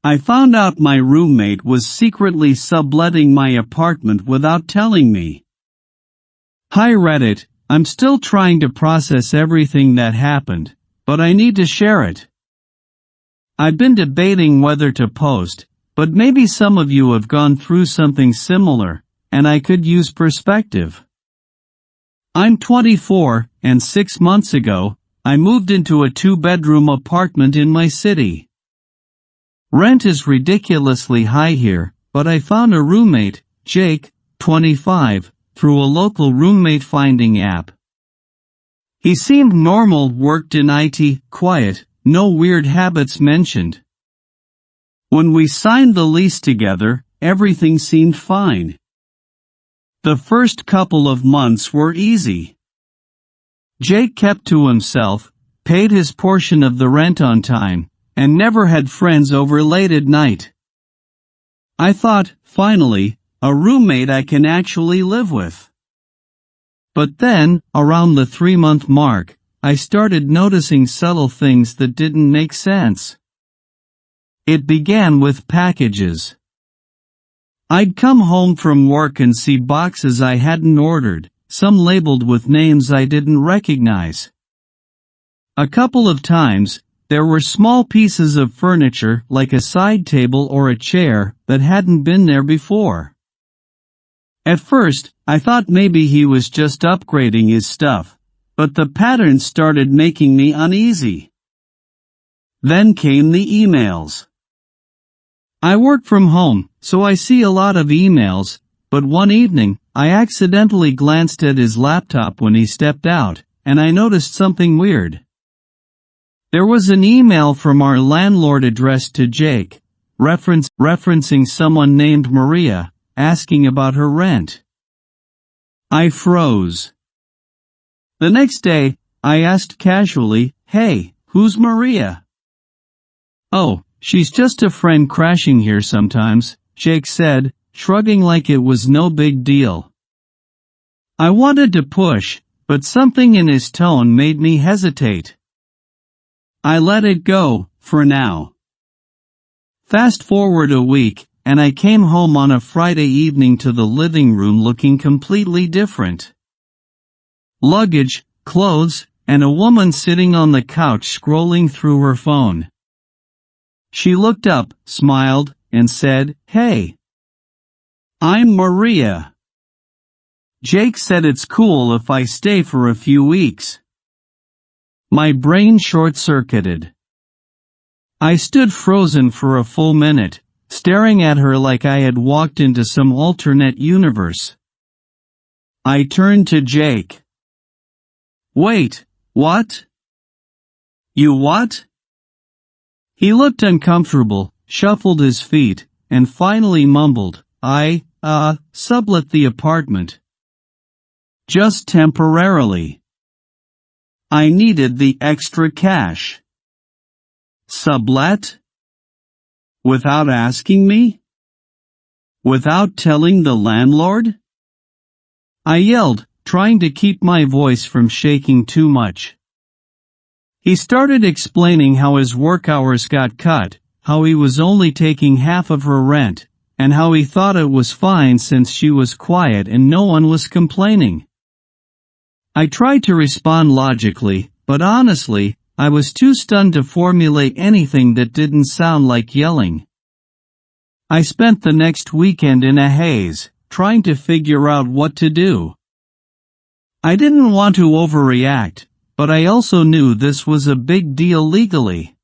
I found out my roommate was secretly subletting my apartment without telling me. Hi Reddit, I'm still trying to process everything that happened, but I need to share it. I've been debating whether to post, but maybe some of you have gone through something similar, and I could use perspective. I'm 24, and 6 months ago, I moved into a 2-bedroom apartment in my city. Rent is ridiculously high here, but I found a roommate, Jake, 25, through a local roommate finding app. He seemed normal, worked in IT, quiet, no weird habits mentioned. When we signed the lease together, everything seemed fine. The first couple of months were easy. Jake kept to himself, paid his portion of the rent on time, and never had friends over late at night. I thought, finally, a roommate I can actually live with. But then, around the 3-month mark, I started noticing subtle things that didn't make sense. It began with packages. I'd come home from work and see boxes I hadn't ordered, some labeled with names I didn't recognize. A couple of times, there were small pieces of furniture like a side table or a chair that hadn't been there before. At first, I thought maybe he was just upgrading his stuff, but the pattern started making me uneasy. Then came the emails. I work from home, so I see a lot of emails, but one evening, I accidentally glanced at his laptop when he stepped out, and I noticed something weird. There was an email from our landlord addressed to Jake, referencing someone named Maria, asking about her rent. I froze. The next day, I asked casually, "Hey, who's Maria?" "Oh, she's just a friend crashing here sometimes," Jake said, shrugging like it was no big deal. I wanted to push, but something in his tone made me hesitate. I let it go, for now. Fast forward a week, and I came home on a Friday evening to the living room looking completely different. Luggage, clothes, and a woman sitting on the couch scrolling through her phone. She looked up, smiled, and said, "Hey. I'm Maria." Jake said it's cool if I stay for a few weeks. My brain short-circuited. I stood frozen for a full minute, staring at her like I had walked into some alternate universe. I turned to Jake. "Wait, what? You what?" He looked uncomfortable, shuffled his feet, and finally mumbled, I sublet the apartment. Just temporarily. I needed the extra cash." Sublet? Without asking me? Without telling the landlord? I yelled, trying to keep my voice from shaking too much. He started explaining how his work hours got cut, how he was only taking half of her rent, and how he thought it was fine since she was quiet and no one was complaining. I tried to respond logically, but honestly, I was too stunned to formulate anything that didn't sound like yelling. I spent the next weekend in a haze, trying to figure out what to do. I didn't want to overreact, but I also knew this was a big deal legally.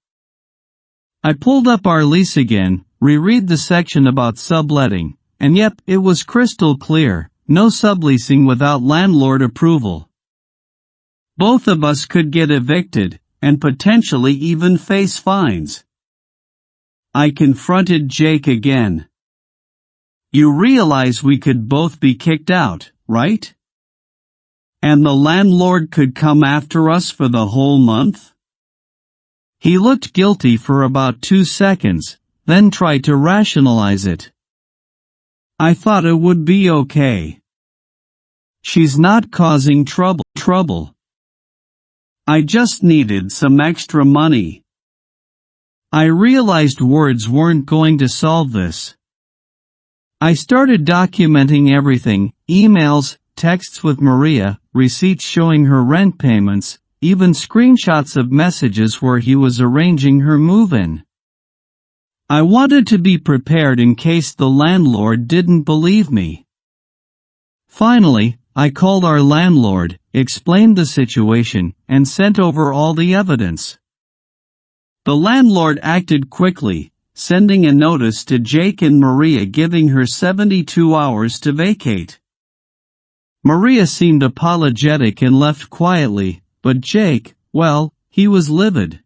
I pulled up our lease again, reread the section about subletting, and yep, it was crystal clear, no subleasing without landlord approval. Both of us could get evicted, and potentially even face fines. I confronted Jake again. You realize we could both be kicked out, right? And the landlord could come after us for the whole month? He looked guilty for about 2 seconds, then tried to rationalize it. I thought it would be okay. She's not causing trouble. I just needed some extra money. I realized words weren't going to solve this. I started documenting everything: emails, texts with Maria, receipts showing her rent payments, even screenshots of messages where he was arranging her move-in. I wanted to be prepared in case the landlord didn't believe me. Finally, I called our landlord, explained the situation, and sent over all the evidence. The landlord acted quickly, sending a notice to Jake and Maria giving her 72 hours to vacate. Maria seemed apologetic and left quietly, but Jake, well, he was livid.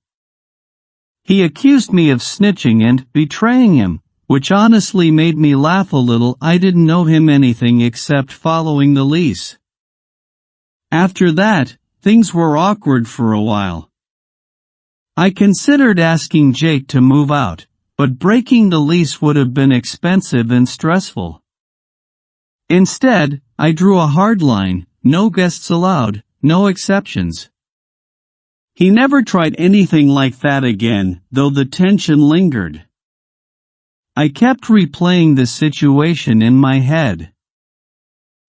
He accused me of snitching and betraying him, which honestly made me laugh a little. I didn't know him anything except following the lease. After that, things were awkward for a while. I considered asking Jake to move out, but breaking the lease would have been expensive and stressful. Instead, I drew a hard line: no guests allowed, no exceptions. He never tried anything like that again, though the tension lingered. I kept replaying the situation in my head.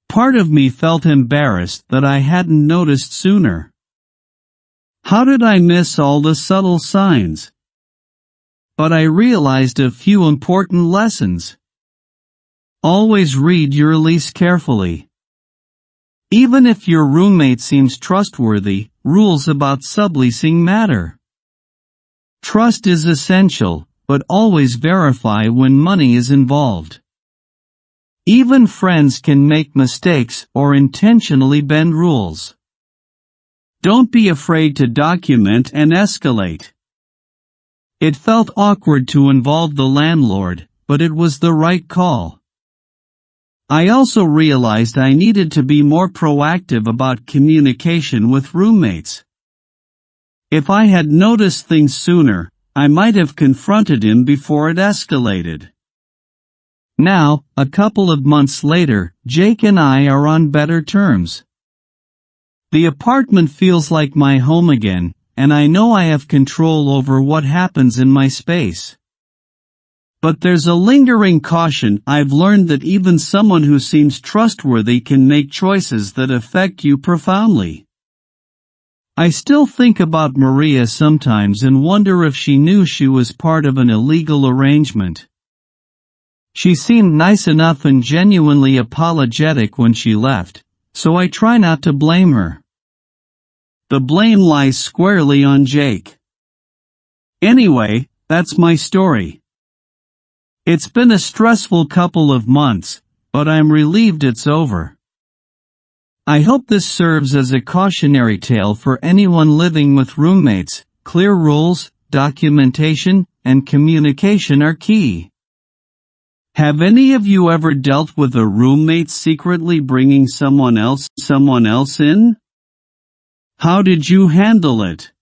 Part of me felt embarrassed that I hadn't noticed sooner. How did I miss all the subtle signs? But I realized a few important lessons. Always read your lease carefully. Even if your roommate seems trustworthy, rules about subleasing matter. Trust is essential, but always verify when money is involved. Even friends can make mistakes or intentionally bend rules. Don't be afraid to document and escalate. It felt awkward to involve the landlord, but it was the right call. I also realized I needed to be more proactive about communication with roommates. If I had noticed things sooner, I might have confronted him before it escalated. Now, a couple of months later, Jake and I are on better terms. The apartment feels like my home again, and I know I have control over what happens in my space. But there's a lingering caution. I've learned that even someone who seems trustworthy can make choices that affect you profoundly. I still think about Maria sometimes and wonder if she knew she was part of an illegal arrangement. She seemed nice enough and genuinely apologetic when she left, so I try not to blame her. The blame lies squarely on Jake. Anyway, that's my story. It's been a stressful couple of months, but I'm relieved it's over. I hope this serves as a cautionary tale for anyone living with roommates. Clear rules, documentation, and communication are key. Have any of you ever dealt with a roommate secretly bringing someone else in? How did you handle it?